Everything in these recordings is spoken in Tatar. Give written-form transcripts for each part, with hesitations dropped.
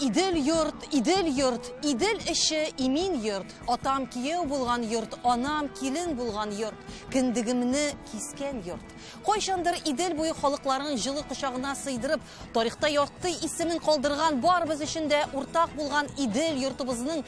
идел йорт, идел эше имин йорт. Атам кияу булган йорт, анам килен булган йорт. Киндигимне кискен йорт. Кайчандыр идел буе халыкларның җылы кочагына сыйдырып, тарихта ярты исемен калдырган барыбыз өчен дә уртак булган идел йортыбызның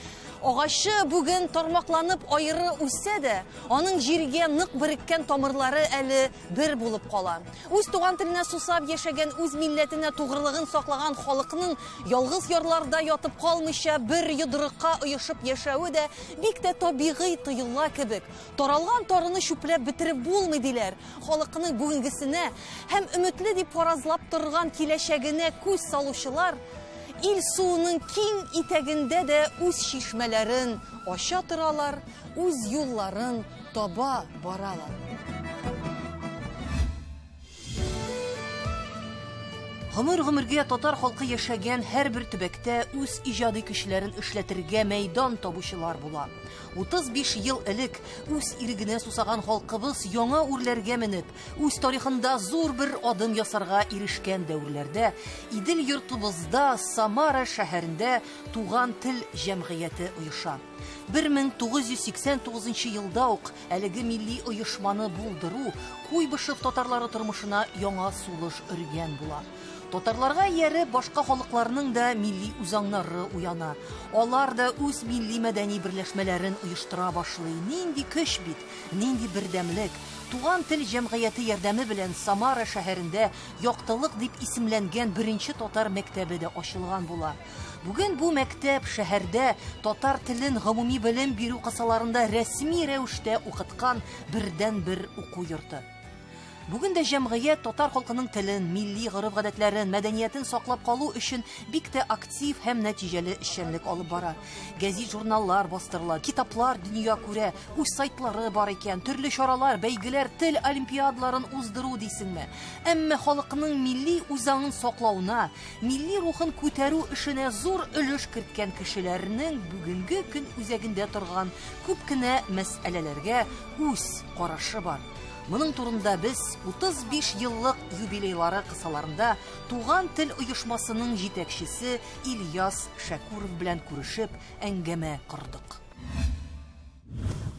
агачы бүген тармакланып айры үсә дә, аның җиргә нык береккән тамырлары әле бер булып кала. Үз туган теленә сусап яшәгән, үз милләтенә тугрылыгын саклаган халыкның ялгыз ярларда ятып калмыйча бер йодрыкка оешып яшәве дә бик тә табигый тоела кебек. Таралган тарыны чүпләп бетереп булмый диләр. Халыкның бүгенгесенә һәм өметле дип фаразлап торган киләчәгенә күз салучылар ил суының киң итәгендә дә үз чишмәләрен ача торалар, үз юлларын таба баралар. Гомер-гомергә татар халкы яшәгән һәрбер төбәктә үз иҗади көчләрен эшләтергә мәйдан табучылар була. 35 ел элек үз ирегенә сусаган халкыбыз яңа үрләргә менеп, үз тарихында зур бер адым ясарга ирешкән дәврләрдә Идел йортыбызда Самара шәһәрендә Туган тел җәмгыяте оеша. 1989 елда ук әлеге милли оешманы булдыру Куйбышев татарлары тормышына яңа сулыш өргән була. Татарларга ияреп башка халыкларның да милли үзаңнары уяна. Алар да үз милли мәдәни берләшмәләрен оештыра башлый. Нинди көч бит, нинди бердәмлек. Туган тел җәмгыяте ярдәме белән Самара шәһәрендә яктылык дип исемләнгән беренче татар мәктәбе дә ачылган була. Бүген бу мәктәп шәһәрдә татар телен гомуми белем бирү кысаларында рәсми рәвештә укыткан бердән-бер уку йорты. Бүген дә җәмгыять татар халкының телен, милли гореф-гадәтләрен, мәдәниятен саклап калу өчен бик тә актив һәм нәтиҗәле эшчәнлек алып бара. Гәзит, журналлар бастырыла, китаплар дөнья күрә, үз сайтлары бар икән, төрле чаралар, бәйгеләр, тел олимпиадаларын уздыру дисеңме. Әмма халыкның милли үзаңын саклауна, милли рухын күтәрү эшенә зур өлеш керткән кешеләрнең бүгенге көн үзәгендә торган күп кенә мәсьәләләргә үз карашы бар. Моның турында без 35 еллык юбилейлары кысаларында Туган тел оешмасының җитәкчесе Ильяс Шәкүров белән күрешеп әңгәмә кордык.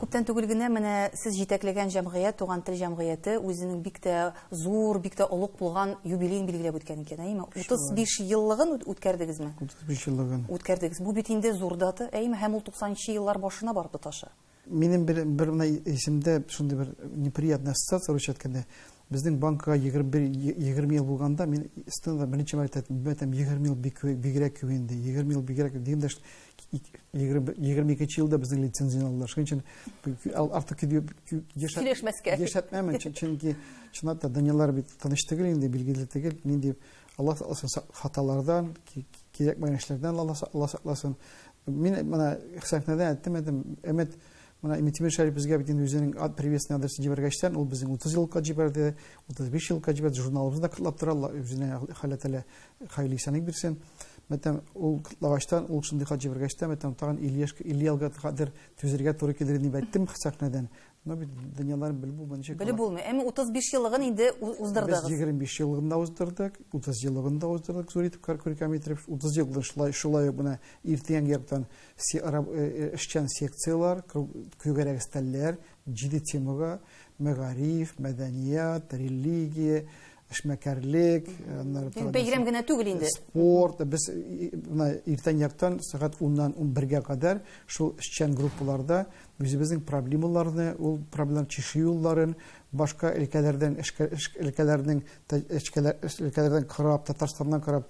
Күптән түгел генә менә сез җитәкләгән җәмгыять, Туган тел җәмгыяте үзенең бик тә зур, бик тә олуг булган юбилейн билгеләп үткән икән, әйме? 35 еллыгын үткәрдегезме? 35 еллыгын. Үткәрдегез. Бу бит инде зур дата, әйме, һәм ул 90 еллар башына барып тоташа. Минем бер исемдә шундый бер неприятная ассоциация рушатканда безнең банкка 20 ел булганда мин стендда беренче мәртәбә 20 ел бигрәк күенде. 20 ел бигрәк дигәндә 22 елда безнең лицензияны алдылар. Шуның өчен артык яшәтмәмен, чөнки чынлап дөньялар бит тыныч түгел инде, билгеле түгел. Нинди Аллаһ хаталардан, кирәкмәгән эшләрдән Аллаһ сакласын. Мин моны хисапнада әйттем, Мына Тимер Шәриф безгә бит үзенең приветственный адресын җибәргәчтән, ул безнең 30 елга җибәрде, 35 елга җибәрде, журналыбызда котлап тора, үзенә халәтәле хәйле исәнлек бирсен. Мәтәм ул котлагачтан, ул шундый хат җибәргәчтән, мәтәм тагын Ильялга кадәр түзергә туры килер дип әйттем хисапнадан. Но бит дөньяларын белеп булмаганча. Белеп булмый. Әмма 35 еллыгын инде уздырдыгыз. Без 25 еллыгында уздырдык, 30 еллыгында уздырдык, зур итеп километров, 30 еллыгында шулай гына иртән яктан эшчән секциялар, күгәрәк стәлләр, 7 темага: мәгариф, мәдәният, религия, эшмәкәрлек, бәйрәм генә түгел инде. Спорт, без иртән яктан сәгать 10-нан 11-гә кадәр шул эшчән группаларда үзебезнең проблемаларны, ул проблемалар чишү юлларын, башка өлкәләрдән карап, Татарстаннан карап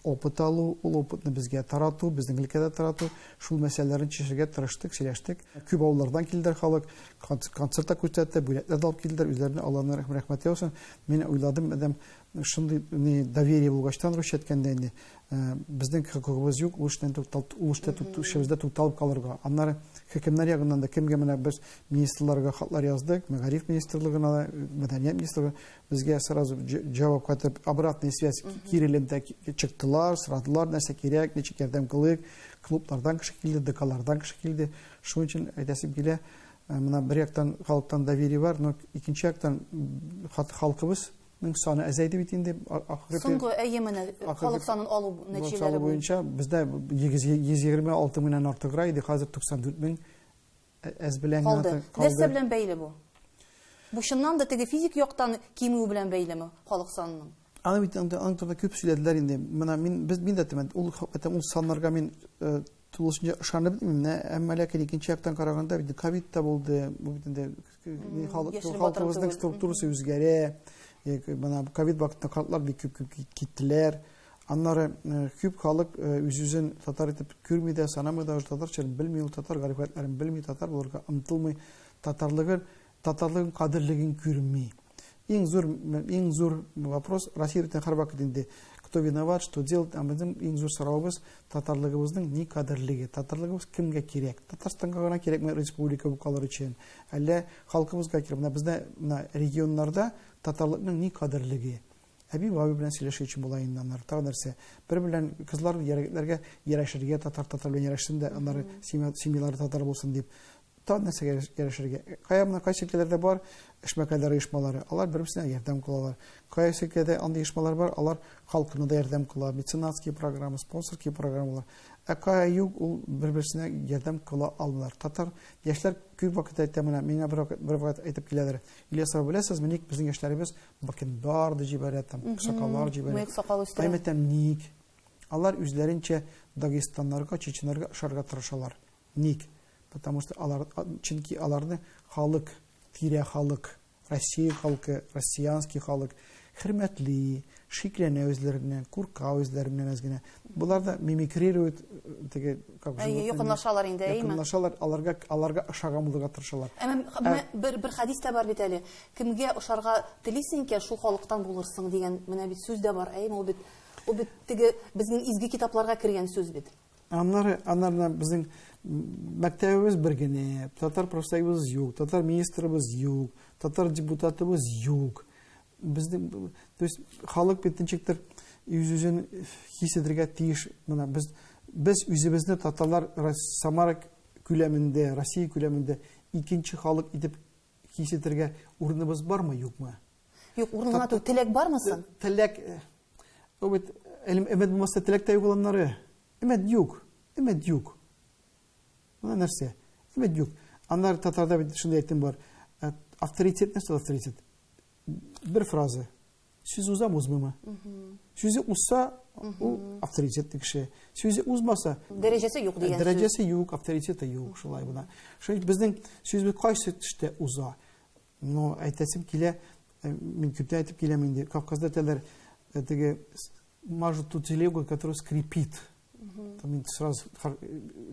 опыт алу, ул опытны безгә тарату, безнең өлкәдә тарату, шул мәсьәләләрне чишәргә тырыштык, сөйләштек. Күп авыллардан килделәр халык, концертта күрсәтте, бүләкләр алып килделәр, үзләренә Аллаһның рәхмәте яусын. Мин уйладым, адәм шундый доверие булгачтан рушәткәндә инде безнең хокукыбыз юк, ул эштән тукталып калырга. Аннары хөкемнәр ягыннан да кемгә менә без министрларга хатлар яздык, мәгариф министрлыгына, мәдәният министрлыгына, безгә сразу җавап кайтып, обратная связь кирилендә чыктылар, сорадылар, нәрсә кирәк, ничек ярдәм кылыйк, клублардан кеше килде, ДКлардан кеше килде. Шуның өчен әйтәсем килә, менә бер яктан халыктан доверие бар, но икенче яктан халкыбыз саны әзәйді бит инде. Соңгы әйеменә халык санын алу нәтиҗәләре буенча бездә 126 меңнән артыграк иде, хәзер 94 мең әз белән калды. Нәрсә белән бәйле бу? Бу чыннан да теге физик яктан кимү белән бәйлеме халык санының? Аны бит аңтырда күп сөйләделәр инде. Менә мин дә тәмән ул саннарга мин тулысынча ышанып битмим. Әмма ләкин икенче яктан караганда бит ковид та булды. Бу бит инде халкыбызның структурасы үзгәрә. Менә ковид вакытында картлар бик күп киттеләр. Аннары күп халык үз-үзен татар итеп күрми дә, санамый да, татарча белми, ул татар гарифатларын белми, татар булырга омтылмый, татарлыгын кадерлеген күрми. Иң зур вопрос Россиядә һәрвакыт инде кто виноват, что делать, а безнең иң зур сорауыбыз татарлыгыбызның ни кадерлеге, татарлыгыбыз кемгә кирәк? Татарстанга гына кирәкме республика бу калыр өчен? Әллә халкыбызга кирәк? Менә бездә регионнарда татарлыкның ни кадерлеге? Әби бабай белән сөйләшү өчен була инде аннар. Тагы нәрсә? Бер белән кызлар егетләргә ярашырга, татар белән ярашсын да, аннары семьялары татар булсын дип. Тагы нәрсәгә ярашырга? Кайсы өлкәләрдә бар эшмәкәрләр оешмалары, алар бер-берсенә ярдәм кылалар. Кайсы өлкәдә андый оешмалар бар, алар халкына да ярдәм кыла, меценатские программы, спонсорские программалар. Кая юк, ул бер-берсенә ярдәм кыла алмыйлар. Татар яшьләр күп вакыт әйтә, менә миңа бер вакыт әйтеп киләләр. Ильясов, беләсез, ник безнең яшьләребез бакендарды җибәрә, сакаллар җибәрә. Әйтәм, ник? Алар үзләренчә Дагестаннарга, Чеченларга ошарга тырышалар. Ник? Потому что чөнки аларны халык, тирә халык, Россия халкы, россиянский халык хөрмәтли, шикләнә үзләреннән, курка үзләреннән әзгенә. Булар да мимикрируют, теге как же. Якынлашалар инде, әйме? Якынлашалар, аларга ошаган булырга тырышалар. Бер хадис тә бар бит әле. Кемгә ошарга телисең икән, шул халыктан булырсың дигән менә бит сүз дә бар. Әйме, ул бит теге безнең изге китапларга кергән сүз бит. Аннары безнең мәктәбебез бер генә, татар профсоюзыбыз юк, татар министрыбыз юк, татар депутатыбыз юк. Безнең, то есть халык битенчектер үз-үзен хис итәргә тиеш. Менә без үзебезне татарлар Самара күләмендә, Россия күләмендә икенче халык итеп хис итәргә урыныбыз бармы, юкмы? Юк, урынына теләк бармы соң? Теләк, ул бит элемет булмаса теләк тә юк алымнары. Имет юк. Менә нәрсә? Имет юк. Аннар татарда бит шундый әйтем бар. Авторитет нәрсә авторитет? Бер фраза. Сүз узам узмыймы? Сүзе узса, ул авторитетлы кеше. Сүзе узмаса, дәрәҗәсе юк дигән. Дәрәҗәсе юк, авторитеты юк, шулай була. Шуңа безнең сүзбез кайсы төштә уза? Но әйтәсем килә, мин күптән әйтеп киләм инде. Кавказда теләр теге мажут ту телегу, который скрипит. Там сразу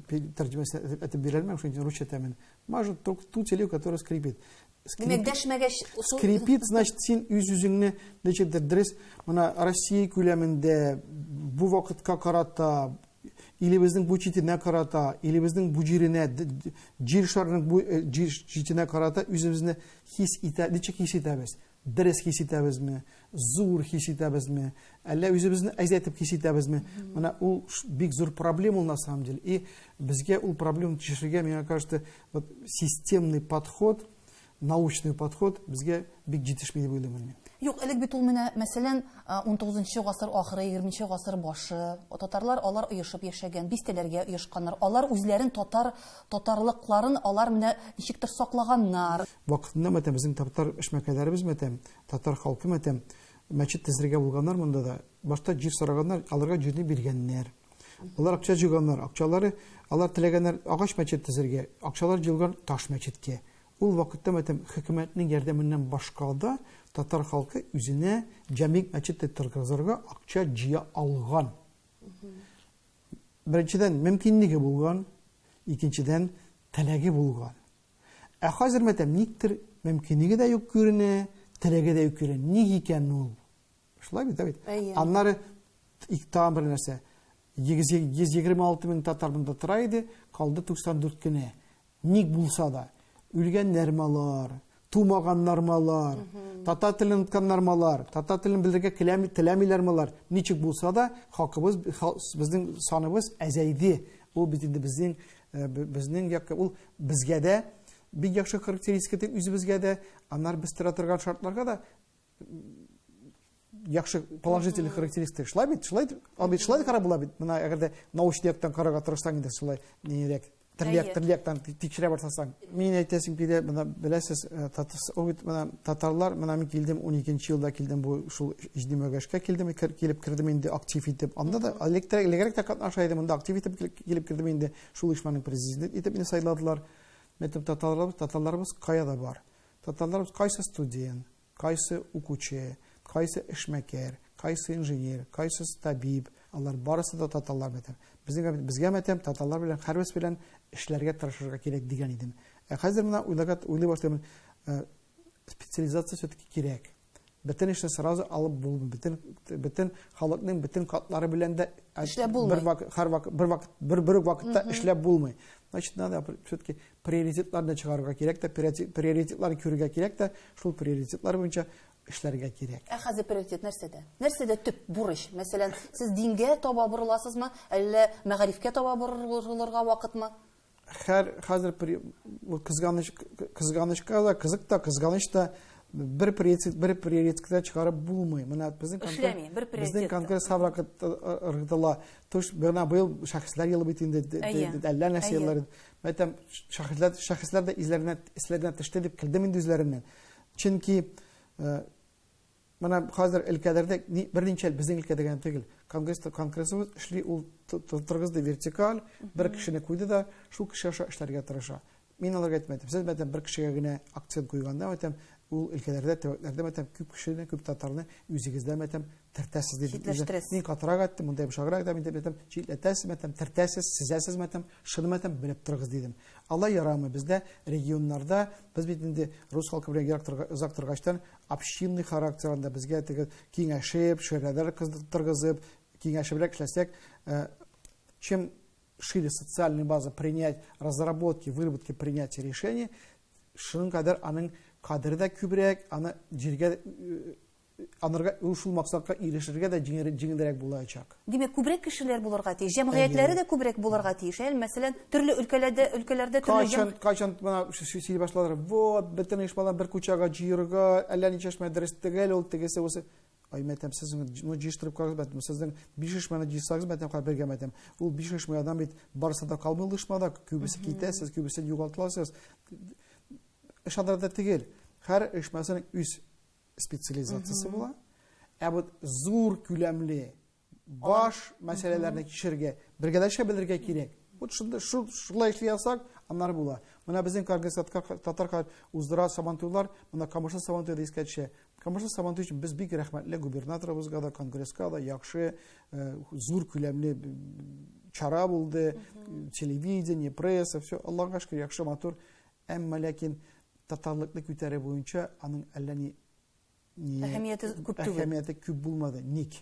тәрҗемә әйтеп бирәлмәм, шуңа русча тәмен. Мажут ту телегу, который скрипит. Скрипит, значит, син үз-үзеңне ничектер дөрес, менә Россия күләмендә бу вакытка карата, или безнең бу читенә карата, или безнең бу җиренә, җир шарының бу җир читенә карата үзебезне хис итәбез. Дөрес хис итәбезме, зур хис итәбезме, әллә үзебезне әзәйтеп хис итәбезме? Менә ул бик зур проблема на самом деле. И безгә ул проблема төшергә, миңа кажется, вот системный подход, научный подход безгә бик җитешми дип уйлыйм. Юк, элек бит ул менә, мәсәлән, 19-нчы гасыр ахыры, 20-нчы гасыр башы, татарлар алар оешып яшәгән, бистәләргә оешканнар. Алар үзләрен татарлыкларын алар менә ничектер саклаганнар. Вакытында мәтәм безнең татар эшмәкәрләребез мәтәм, татар халкы мәтәм мәчет төзергә булганнар монда да. Башта җир сораганнар, аларга җирне биргәннәр. Алар акча җыйганнар, акчалары алар теләгәннәр агач мәчет төзергә, акчалар җыйган таш мәчеткә. Ул вакытта мәтәм хөкүмәтнең ярдәменнән башка да татар халкы үзенә җәмигъ мәчет торгызырга акча җыя алган. Беренчедән мөмкинлеге булган, икенчедән теләге булган. Ә хәзер мәтәм никтер мөмкинлеге дә юк күренә, теләге дә юк күренә. Ник икән ул? Шулай бит, Давид. Аннары иктам бер нәрсә. 126 мең татар монда тора иде, калды 94 кенә. Ник булса да үлгән нормалар, тумаган нормалар, татар телен уткан нормалар, татар телен белергә теләмиләр нормалар, ничек булса да, халкыбыз, безнең саныбыз әзәйди. Ул бит инде безнең якка, ул безгә дә бик яхшы характеристика үзебезгә дә, аннар без тора торган шартларга да яхшы положительный характеристика шулай бит, шулай карап була бит. Менә әгәрдә научниктан карарга тырышсаң инде шулай нирәк терлектан тикшерә башласаң. Мин әйтәсем килә, менә беләсез, татарлар, менә мин килдем 12нче елда килдем бу шул иҗтимагашка килдем, килеп кирдем инде актив итеп. Анда да электрик та катнаша идем, монда актив итеп килеп кирдем инде шул ишманың президент итеп мине сайладылар. Мәктәп татарларыбыз каяда бар. Татарларыбыз кайсы студент, кайсы укучы, кайсы эшмәкәр, кайсы инженер, кайсы табиб, алар барысы да татарлар мәктәп. Безгә мәктәп татарлар белән һәрбез белән эшләргә тырышырга кирәк дигән идем. Хәзер менә уйлый башлыйм, специализация все-таки кирәк. Бөтен эшне сразу алып булмый. Бөтен халыкның бөтен катлары белән дә бер вакытта эшләп булмый. Значит, надо все-таки приоритетларны чыгарырга кирәк тә, приоритетларны күрергә кирәк тә, шул приоритетлар буенча эшләргә кирәк. Хәзер приоритет нәрсәдә? Нәрсәдә төп бурыч? Мәсәлән, сез дингә таба борыласызмы, әллә мәгарифкә таба борылырга вакытмы? Хәзер кызганычка да, кызганыч та бер приоритетка чыгарып булмый. Менә безнең конкрет сабракыт ыргытыла. Туш бына быел шәхесләр йылы бит инде, әллә нәрсәләр. Мәйтәм шәхесләр дә изләренә төште дип килдем инде үзләреннән. Чөнки менә хәзер өлкәләрдә берничә безнең өлкәдә генә түгел. Конгрессыбыз эшли, ул тыргызды вертикаль, бер кешене куйды да, шул кеше аша эшләргә тырыша. Мин аларга әйтмәдем. Сез мәйтәм бер кешегә генә акцент куйганда, мәйтәм ул өлкәләрдә, төбәкләрдә мәйтәм күп кешене, күп татарны үзегездә мәйтәм тертәсез дип. Мин катырак әйттем, монда башаграк да мәйтәм читләтәсез, мәйтәм тертәсез, сизәсез мәйтәм, шуны мәйтәм белеп торыгыз дидем. Алла ярамы бездә регионнарда, без бит инде рус халкы белән озак торгачтан общинный характерында безгә теге киңәшеп, шәһәрләр торгызып, киңәшебрәк эшләсәк, чем шире социальная база принять разработки, выработки, принятия решений, шуның кадәр аның кадыры да күбрәк, аны җиргә анырга шул максатка ирешергә дә җиңелрәк булачак. Димәк, күбрәк кешеләр булырга тиеш, җәмгыятьләре дә күбрәк булырга тиеш. Мәсәлән, төрле өлкәләрдә төрле кайчан менә сөйли башладылар. Вот, бөтен ишмалар бер күчәгә җыерга, әллә ничә мәдрәс тегәл ул тегесе үсе. Ай мәтәм сез җыштырып карагыз, мәтәм сезнең 5 ишманы җыйсагыз, мәтәм хәбәргә мәтәм. Ул 5 ишмә адам бит барысы да калмый ишмада, күбесе китәсез, күбесе югалтыласыз. Эшадрада тегел. Һәр ишмәсенең үз специализациясе була. Вот зур күләмле баш мәсьәләләрне кишергә, бергәләшә белергә кирәк. Вот шулай эшләсәк, аннары була. Менә безнең татар уздыра Сабантуйлар, менә Камышлы Сабантуйда искә төшә. Камышлы Сабантуй өчен без бик рәхмәтле губернаторыбызга да, конгресска да яхшы зур күләмле чара булды, телевидение, пресса, все. Аллаһка шөкер, яхшы матур. Әмма ләкин татарлыкны күтәрү буенча аның әллә ни әһәмияте күп булмады. Ник?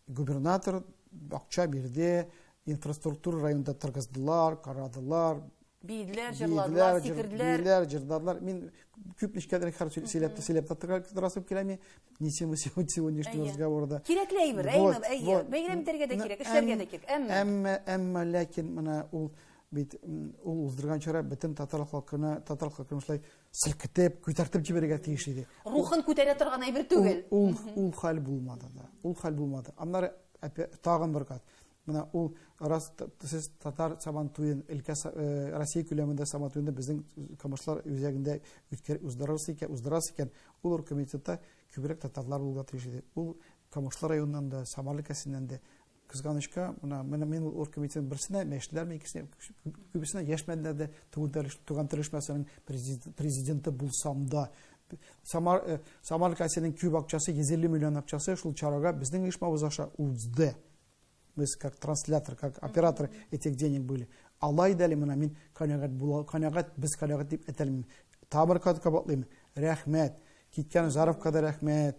Губернатор акча бирде, инфраструктура районында торгыздылар, карадылар, бийләр, җырларлар, җырдарлар. Мин күп нишкәдер сөйләп татарасып киләме? Ничеме сегодняшний разговорда. Кирәкле әйбер, бәйрәм итәргә дә кирәк, эшләргә дә кирәк. Әмма ләкин менә ул бит ул уздырган чара бөтен татар халкына шулай силкетеп, күтәртеп җибәрергә тиеш иде. Рухын күтәрә торган әйбер түгел. Ул хәл булмады да. Ул хәл булмады. Аннары тагын бер кат. Менә ул раз сез татар Сабантуен Россия күләмендә Сабантуенда безнең Камышлар үзәгендә уздырасы икән, ул комитетта күбрәк татарлар булырга тиеш иде. Ул Камышлар районыннан да, Самар өлкәсеннән дә кызганычка, менә мин ул комитетның берсенә мәчетләр икесенә күбесенә яшьмәдләр дә туган тырышмасының президенты булсам да, Самар өлкәсенең күп акчасы, 150 миллион акчасы шул чарага безнең ишмабыз аша узды. Мы как транслятор, как оператор этих денег были. Алай дәли менә мин канәгать без канәгать дип әйтәлмим. Табыркат кабатлыйм. Рәхмәт. Киткән Заровка да рәхмәт.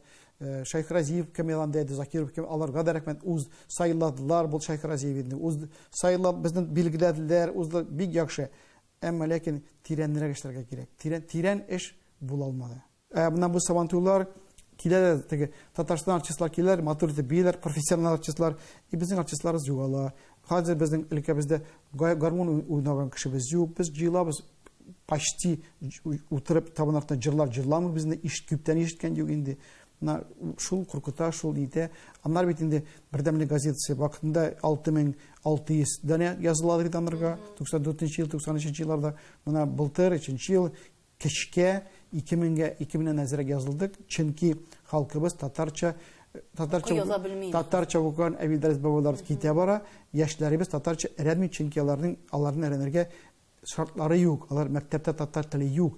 Шайх Разиев Камиланда да Закиров аларга да рәхмәт. Уз сайладылар бу Шайх Разиевны. Уз сайлап безнең билгеләделәр, узды бик яхшы. Әмма ләкин тирәнрәк эшләргә кирәк. Тирән эш була алмады. Менә бу Сабантуйлар киләләр, теге Татарстан артистлар киләләр, матур итеп бийләр, профессионал артистлар, и безнең артистларыбыз югала. Хәзер безнең өлкәбездә гармон уйнаган кешебез юк. Без җыйлабыз, почти утырып табын артында җырлар җырламый, безне күптән ишеткән юк инде. шул куркыта, шул ите. Аннар бит инде бердәмле газетасы вакытында 6600 дәнә языла иде анарга. 94 ел, 93 елларда, менә былтыр 3 ел кечкә 2000-нән әзрәк язылдык. Чөнки халкыбыз татарча укыган Әбилдәрес бабалар китә бара. Яшьләребез татарча өйрәнми, чөнки аларның өйрәнергә шартлары юк. Алар мәктәптә татар теле юк.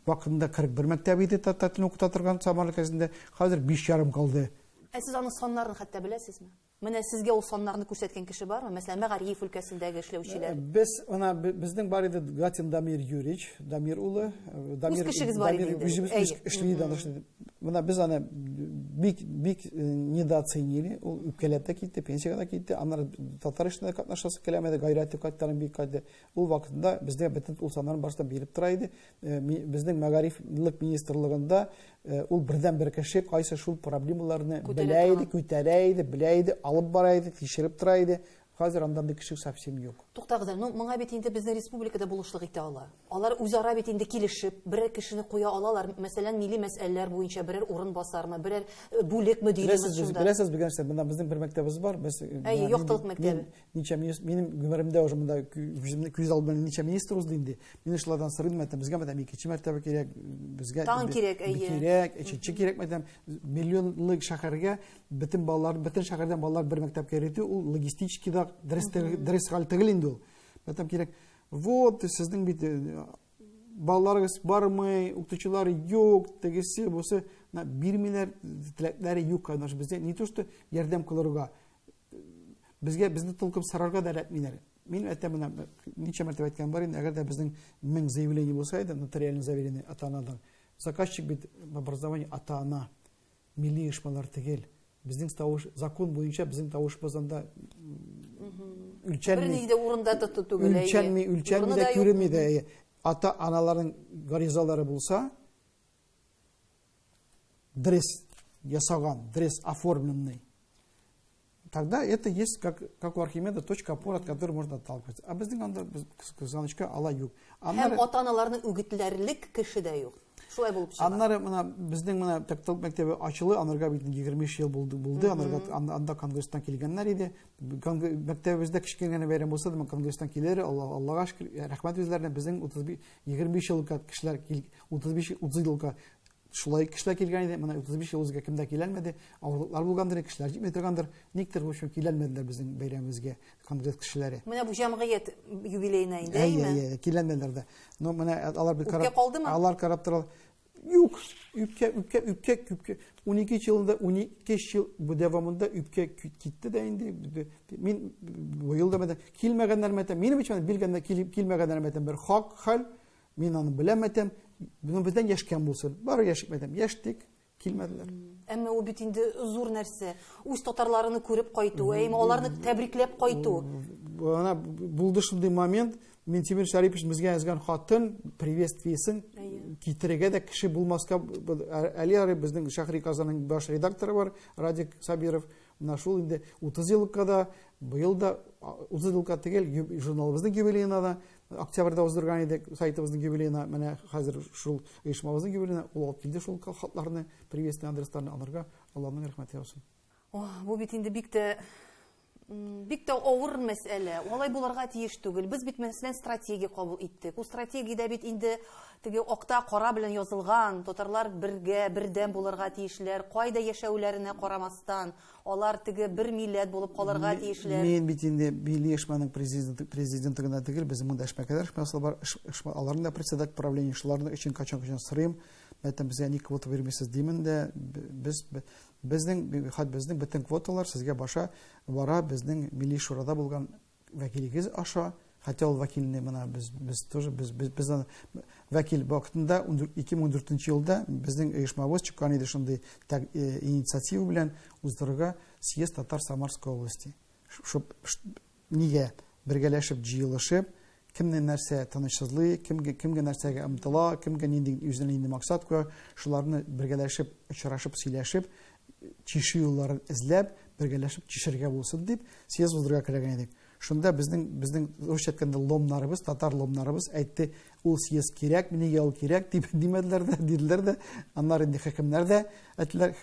Вакытында 41 мәктәп иде татар телен укыта торган Самар өлкәсендә. Хәзер 5,5 калды. Сез аның саннарын хәтта беләсезме? Менә сезгә ул саннарны күрсәткән кеше бармы? Мәсәлән, Мәгариф өлкәсендәге эшләүчеләр. Безнең бар иде Гатин Дамир Юрьевич, Дамир улы, Дамир эшли. Менә без аны бик недооценили. Ул үпкәләтә китте, пенсияга китте. Аннары татар эшендә катнашасы киләмәде, гайрәте кайттарын бик кайтты. Ул вакытында бездә бөтен ул саннарын башта биреп тора иде. Безнең Мәгарифлык министрлыгында ул бердән-бер кеше кайсы шул проблемаларны белә иде, алып бара иде, тикшереп тора иде. Хәзер анда кеше совсем юк. Туктагыз, моңа бит инде безнең республикада булышлык итә ала. Алар үзара бит инде килешеп, берәр кешене куя алалар. Мәсәлән, милли мәсьәләләр буенча берәр урын басармы, берәр бүлек мөдире шунда. Беләсез, менә безнең бер мәктәбебез бар. Без яктылык мәктәбе. Минем гомеремдә уже монда күз алдымда ничә министр узды инде. Мин шулардан сорыйм, безгә икенче мәртәбә кирәк, безгә кирәк, өченче кирәк, миллионлык шәһәргә бөтен шәһәрдән балалар бер мәктәпкә йөртү, ул логистик дөрес хәл түгел инде ул. Бәтәм кирәк. Вот сезнең бит балаларыгыз бармый, укытучылар юк, тегесе бусы бирмиләр, теләкләре юк, конечно, бездә не то что ярдәм кылырга. Безне толкып сарарга да рәтмиләр. Мин әйтәм, ничә мәртәбә әйткән бар инде, әгәр дә безнең 1000 заявление булса иде, нотариальное заявление ата-анадан. Заказчик бит образование ата-ана, милли оешмалар түгел. Безнең закон буенча безнең тавышыбыз анда үлчәнми дә күренми дә. Ата-аналарның гаризалары булса, дрес ясаган, дрес оформленный. Тогда это есть как у Архимеда точка опоры, от которой можно отталкиваться. А безнең анда кызганычка ала юк. Һәм ата-аналарның үгетләрлек кеше дә юк. Шулай булып чыга. Аннары безнең Тактылык мәктәбе ачылы, анарга бит 23 ел булды. Анда конгресстан килгәннәр иде. Мәктәбебездә кичкенә бәйрәм булса да, конгресстан киләләр. Аллага шөкер, рәхмәт үзләренә. Безнең 25 елга кешеләр 30 елга шулай кешеләр килгән иде. Менә 35 елга кемдә киләлмәде. Авырлыклар булгандыр, кешеләр җитмәй торгандыр. Никтер бу киләлмәделәр безнең бәйрәмебезгә конгресс кешеләре. Менә бу җәмгыять юбилейна инде, әйме? Киләлмәделәр дә. Но менә алар бит карап торалар. Юк, үпкә 12 елында 12 ел дәвамында үпкә китте дә инде. Мин бу елда мәдә килмәгәннәр мәтәм, минем өчен билгәндә килмәгәннәр мәтәм бер хак хәл, мин аны беләмәтәм. Бездән яшькән булсын. Бары яшикмәдем, яшьтик, килмәделәр. Әмма ул бит инде зур нәрсә. Үз татарларыны күреп кайту, аларны тәбрикләп кайту. Ана булды шундый момент. Минтимир Шарипович безгә язган хатын приветствиесен китерергә дә кеше булмаска, әле безнең Шәһри Казанның баш редакторы бар, Радик Сабиров. Менә шул инде 30 елга да, быел да 30 елга түгел, журналыбызның юбилейына да октябрьдә уздырган идек, сайтыбызның юбилейына, менә хәзер шул оешмабызның юбилейына ул алып килде шул хатларны, приветствие адресларны алырга. Аллаһның рәхмәте яусын. Бу бит инде бик тә авыр мәсьәлә. Алай буларга тиеш түгел. Без бит мәсәлән стратегия кабул иттек. Ул стратегиядә бит инде теге акта кара белән язылган, татарлар бердәм булырга тиешләр, кайда яшәүләренә карамастан, алар теге бер милләт булып калырга тиешләр. Мин бит инде милли оешманың президенты гына түгел, безнең монда эшмәкәрләр оешмасы бар, аларның да председатель правления шуларның өчен качан сорыйм. Мәтәм безгә ни квота бирмисез димен дә, безнең бөтен квоталар сезгә баша бара, безнең милли шурада булган вәкилегез аша, хәтта ул вәкилне менә без вәкил вакытында 2014 елда безнең оешмабыз чыккан иде шундый инициатива белән уздырырга съезд татар Самарской области. Нигә бергәләшеп, җыелышып, кемнең нәрсә тынычсызлык, кемгә нәрсәгә омтыла, кемгә нинди үзенә нинди максат куя, шуларны бергәләшеп, очрашып, сөйләшеп, чиши юлларын эзләп, бергәләшеп чишергә булсын дип, съезд уздырырга кирәк иде. Шунда безнең русча әйткәндә ломнарыбыз, татар ломнарыбыз әйтте, ул съезд кирәк, мине ул кирәк дип димәделәр дә, диделәр дә. Аннары инде хөкемнәр дә әйттеләр.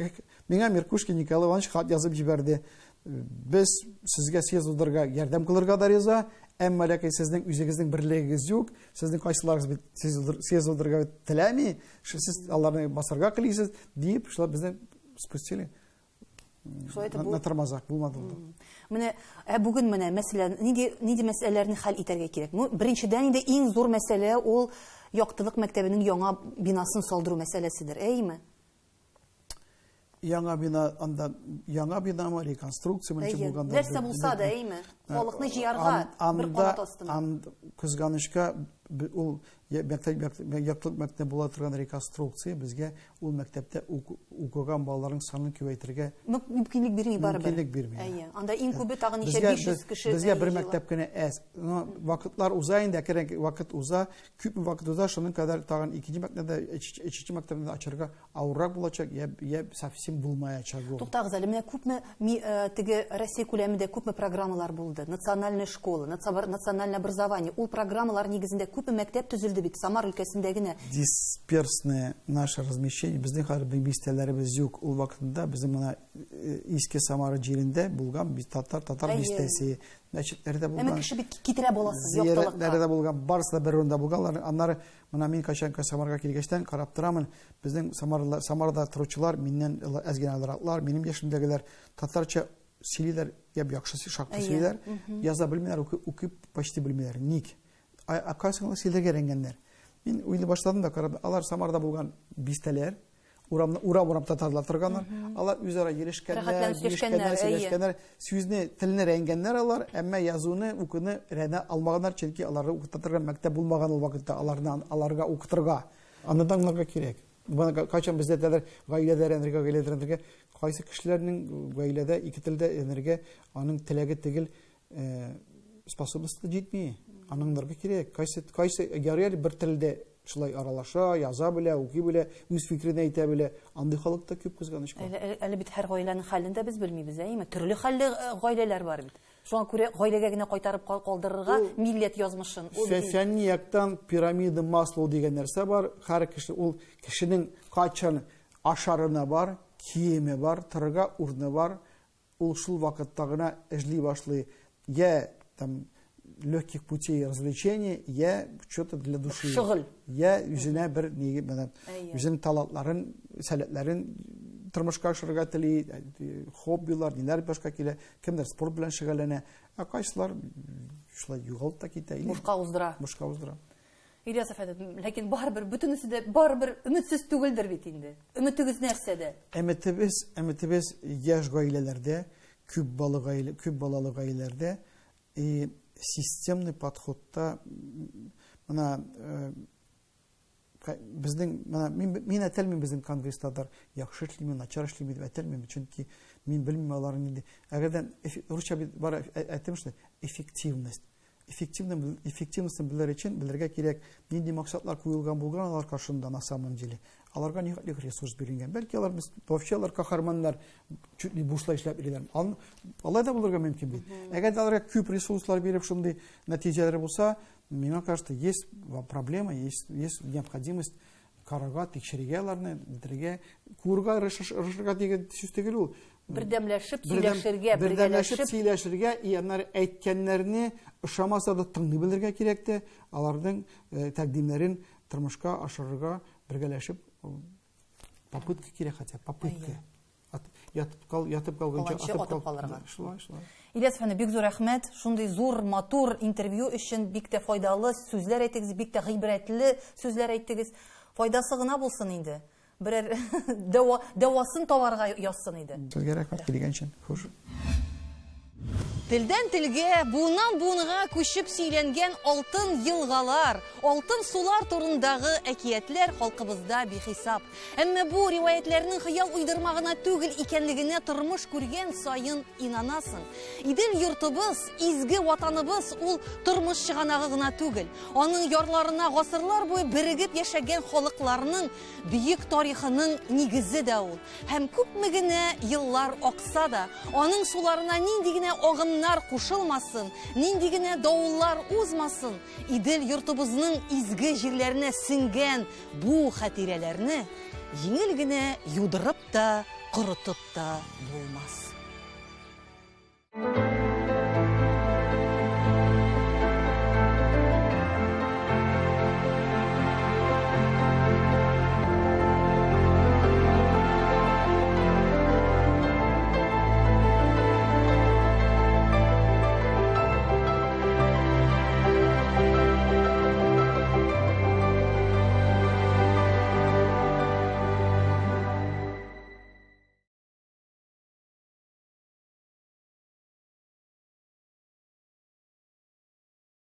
Миңа Меркушкин Николай Иванович хат язып җибәрде. Без сезгә съезд узырга ярдәм кылырга да риза, әмма ләкин сезнең үзегезнең берлегегез юк, сезнең кайсыларыгыз бит съезд узырга теләми, сез аларны басарга кылыйсыз дип, шулар безне спустили. На тормозах булмады ул. Менә бүген менә мәсәлән, нинди мәсьәләләрне хәл итәргә кирәк? Беренчедән инде иң зур мәсьәлә ул яктылык мәктәбенең яңа бинасын салдыру мәсьәләседер, әйме? Яңа бина реконструкция булганда. Нәрсә булса да, әйме? Халыкны җыярга бер канат астына. Кызганычка ул яктылык мәктәбе була торган реконструкция безгә ул мәктәптә укыган балаларның санын күбәйтергә мөмкинлек бирми барыбер. Мөмкинлек бирми. Әйе. Анда иң күбе тагын ничә 500 кеше. Безгә бер мәктәп кенә әз. Вакытлар уза инде, кирәк вакыт уза, күп вакыт уза, шуның кадәр тагын икенче мәктәптә, өченче мәктәптә ачарга авыррак булачак, я совсем булмаячак. Туктагыз әле, менә күпме теге Россия күләмендә күпме программалар булды. Национальная школа, национальное образование. Ул программалар нигезендә күпме мәктәп төзелде бит Самар өлкәсендә генә. Дисперсное наше размещение, безнең хәзер бистәләребез юк. Ул вакытында безнең менә Иске Самара җирендә булган татар бистәсе, мәчетләрдә булган. Әмма кеше бит китерә баласыз яктылыкка. Зиярәтләрдә булган, барысы да бер урында булганлар. Аннары менә мин качан Самарга килгәчтән карап торамын. Безнең Самарда торучылар миннән әзгәнәләраклар, минем яшемдәгеләр татарча сөйлиләр, яхшы шактый сөйлиләр. Яза белмиләр, укып почти белмиләр. Ник? Акасыңны сөйләргә рәнгәннәр. Мин уйлый башладым да, карап, алар Самарда булган бистәләр, урам татарлар торганнар, алар үзара сөйләшкәннәр, сүзне, телне рәнгәннәр алар, әмма язуны, укуны рәнә алмаганнар, чөнки аларга укыта торган мәктәп булмаган ул вакытта аларга укытырга. Андан аларга кирәк. Кайчан бездә дәләр гаиләдәренә, кайсы кешеләрнең гаиләдә ике телдә энергия, аның теләге түгел, способностьлы җитми. Аныңнарга кирәк. Кайсы ярый бер телдә шулай аралаша, яза белә, укый белә, үз фикерен әйтә белә. Андый халыкта күп кызганычка. Әле бит һәр гаиләнең хәлен дә без белмибез, әйме? Төрле хәлле гаиләләр бар бит. Шуңа күрә гаиләгә генә кайтарып калдырырга милләт язмышын. Фәнни яктан пирамида Маслоу дигән нәрсә бар. Һәр кеше ул кешенең кайчан ашарына бар, киеме бар, торырга урыны бар. Ул шул вакытта гына эзли башлый. Я там легких путей развлечения, я что-то для души. Шөгыль. Я үзенә бер неге менә үзенең талантларын, сәләтләрен тормышка ашырга тели, хоббилар, ниләр башка килә, кемдер спорт белән шөгыльләнә, кайсылар шулай югалып та китә. Бушка уздыра. Ильяс әфәнде, ләкин барыбер бөтенесе дә барыбер өметсез түгелдер бит инде. Өметегез нәрсәдә? Өметебез яшь гаиләләрдә, күп балалы гаиләләрдә системный подходта мына безнең мин әйтәлмим безнең конгресстадыр яхшы эшлиме, начар эшлиме дип әйтәлмим, чөнки мин белмим аларны инде. Әгәрдән русча бар әйтәм шуны, эффективность белер өчен белергә кирәк, нинди максатлар куелган булган алар каршында на самом деле. Аларга нихәтле ресурс бирелгән. Бәлки алар вообще каһарманнар чуть не бушлай эшләп йөриләр. Алай да булырга мөмкин бит. Әгәр аларга күп ресурслар биреп шундый нәтиҗәләр булса, миңа кажется, есть проблема, есть необходимость карага тикшерергә аларны, битрегә, курга рышырга дигән сүз түгел ул. Бердәмләшеп сөйләшергә, и аннары әйткәннәрне ышамаса да тыңлый белергә кирәк тә, аларның тәкъдимнәрен тормышка ашырырга бергәләшеп попытка кирәк, хотя попытка. Ятып калганча атып калырга. Шулай. Ильяс әфәнде, бик зур рәхмәт. Шундый зур, матур интервью өчен бик тә файдалы сүзләр әйттегез, бик тә гыйбрәтле сүзләр әйттегез. Файдасы гына булсын инде. Берәр дәвасын табарга язсын иде. Сезгә рәхмәт килгән өчен. Хуш. Телдән телгә, буыннан буынга күчеп сөйләнгән алтын елгалар, алтын сулар турындагы әкиятләр халкыбызда бихисап. Әмма бу риваятләрнең хыял уйдырмагына түгел икәнлегенә тормыш күргән саен инанасың. Идел йортыбыз, изге ватаныбыз ул тормыш чыганагы гына түгел. Аның ярларына гасырлар буе бирегеп яшәгән халыкларның бөек тарихының нигезе дә ул. Һәм күпме генә еллар акса да, аның суларына нинди генә агым кыйыннар кушылмасын, нинди генә давыллар узмасын, Идел йортыбызның изге җирләренә сиңгән бу хатирәләрне җиңел генә юдырып та, корытып та булмас.